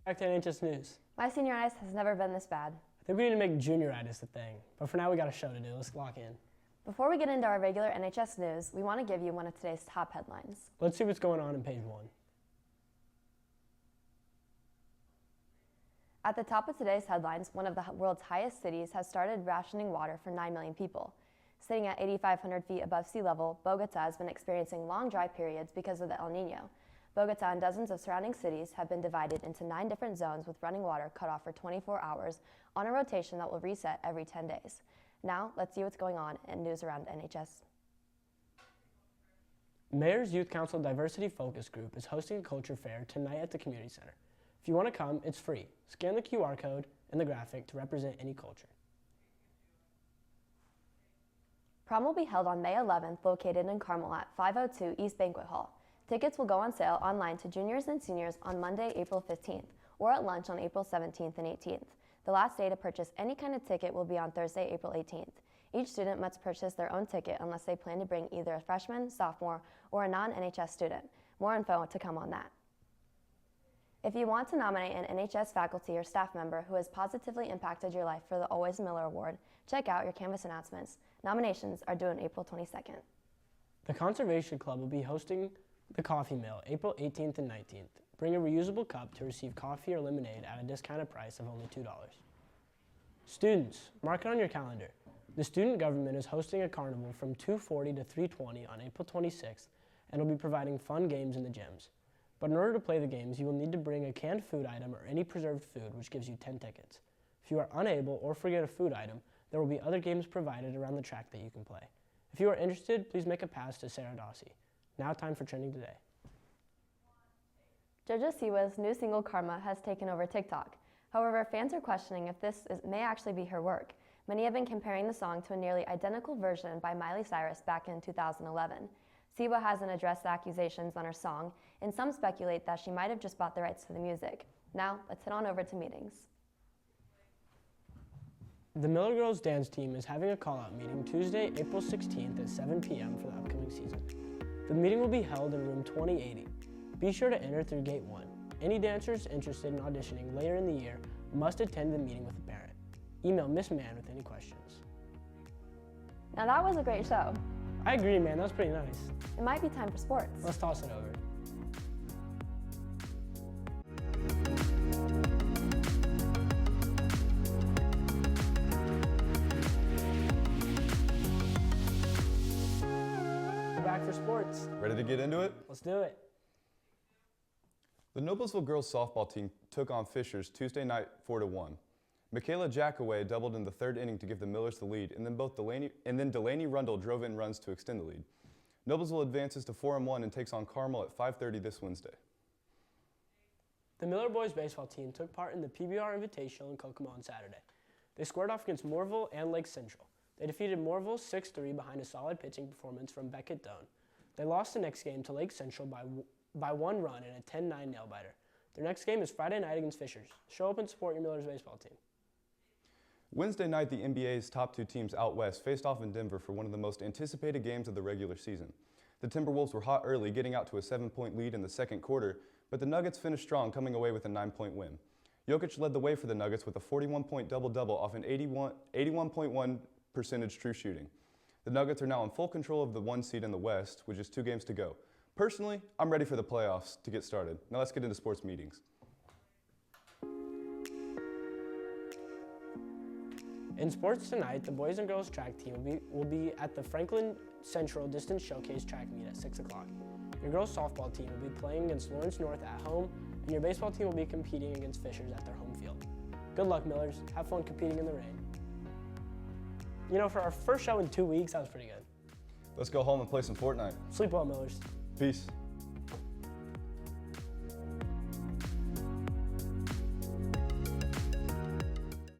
Back to NHS News. My senioritis has never been this bad. I think we need to make junioritis a thing, but for now we got a show to do. Let's lock in. Before we get into our regular NHS news, we want to give you one of today's top headlines. Let's see what's going on page 1. At the top of today's headlines, one of the world's highest cities has started rationing water for 9 million people. Sitting at 8,500 feet above sea level, Bogota has been experiencing long dry periods because of the El Niño. Bogota and dozens of surrounding cities have been divided into 9 different zones with running water cut off for 24 hours on a rotation that will reset every 10 days. Now, let's see what's going on in news around NHS. Mayor's Youth Council Diversity Focus Group is hosting a culture fair tonight at the community center. If you want to come, it's free. Scan the QR code and the graphic to represent any culture. Prom will be held on May 11th, located in Carmel at 502 East Banquet Hall. Tickets will go on sale online to juniors and seniors on Monday, April 15th, or at lunch on April 17th and 18th. The last day to purchase any kind of ticket will be on Thursday, April 18th. Each student must purchase their own ticket unless they plan to bring either a freshman, sophomore, or a non-NHS student. More info to come on that. If you want to nominate an NHS faculty or staff member who has positively impacted your life for the Always Miller Award, check out your Canvas announcements. Nominations are due on April 22nd. The Conservation Club will be hosting the Coffee Mill April 18th and 19th. Bring a reusable cup to receive coffee or lemonade at a discounted price of only $2. Students, mark it on your calendar. The student government is hosting a carnival from 2:40 to 3:20 on April 26th and will be providing fun games in the gyms. But in order to play the games, you will need to bring a canned food item or any preserved food, which gives you 10 tickets. If you are unable or forget a food item, there will be other games provided around the track that you can play. If you are interested, please make a pass to Sarah Dossie. Now time for Trending Today. JoJo Siwa's new single Karma has taken over TikTok. However, fans are questioning if may actually be her work. Many have been comparing the song to a nearly identical version by Miley Cyrus back in 2011. Siwa hasn't addressed the accusations on her song, and some speculate that she might have just bought the rights to the music. Now, let's head on over to meetings. The Miller Girls dance team is having a call-out meeting Tuesday, April 16th at 7 p.m. for the upcoming season. The meeting will be held in room 2080. Be sure to enter through gate 1. Any dancers interested in auditioning later in the year must attend the meeting with a parent. Email Miss Mann with any questions. Now that was a great show. I agree, man. That was pretty nice. It might be time for sports. Let's toss it over. We're back for sports. Ready to get into it? Let's do it. The Noblesville girls softball team took on Fishers Tuesday night 4-1. Michaela Jackaway doubled in the 3rd inning to give the Millers the lead, and then Delaney Rundle drove in runs to extend the lead. Noblesville advances to 4-1 and takes on Carmel at 5:30 this Wednesday. The Miller boys baseball team took part in the PBR Invitational in Kokomo on Saturday. They squared off against Moorville and Lake Central. They defeated Moorville 6-3 behind a solid pitching performance from Beckett Doan. They lost the next game to Lake Central by 1 run in a 10-9 nail-biter. Their next game is Friday night against Fishers. Show up and support your Millers baseball team. Wednesday night, the NBA's top 2 teams out west faced off in Denver for one of the most anticipated games of the regular season. The Timberwolves were hot early, getting out to a 7-point lead in the second quarter, but the Nuggets finished strong, coming away with a 9-point win. Jokic led the way for the Nuggets with a 41-point double-double off an 81.1% true shooting. The Nuggets are now in full control of the 1 seed in the West, with just 2 games to go. Personally, I'm ready for the playoffs to get started. Now let's get into sports meetings. In sports tonight, the boys and girls track team will be at the Franklin Central Distance Showcase track meet at 6 o'clock. Your girls softball team will be playing against Lawrence North at home, and your baseball team will be competing against Fishers at their home field. Good luck, Millers. Have fun competing in the rain. You know, for our first show in 2 weeks, that was pretty good. Let's go home and play some Fortnite. Sleep well, Millers. Peace.